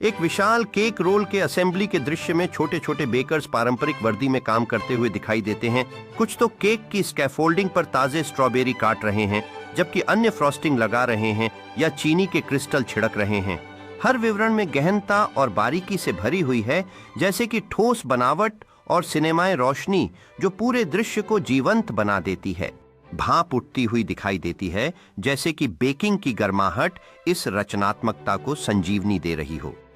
एक विशाल cake role के assembly के दृश्य में छोटे छोटे बेकर्स पारंपरिक वर्दी में काम करते हुए दिखाई देते हैं। कुछ तो केक की स्कैफोल्डिंग पर ताजे स्ट्रॉबेरी काट रहे हैं, जबकि अन्य फ्रॉस्टिंग लगा रहे हैं या चीनी के क्रिस्टल छिड़क रहे हैं। हर विवरण में गहनता और बारीकी से भरी हुई है, जैसे कि ठोस बनावट और सिनेमाई रोशनी जो पूरे दृश्य को जीवंत बना देती है। भाप उठती हुई दिखाई देती है, जैसे कि बेकिंग की गर्माहट इस रचनात्मकता को संजीवनी दे रही हो।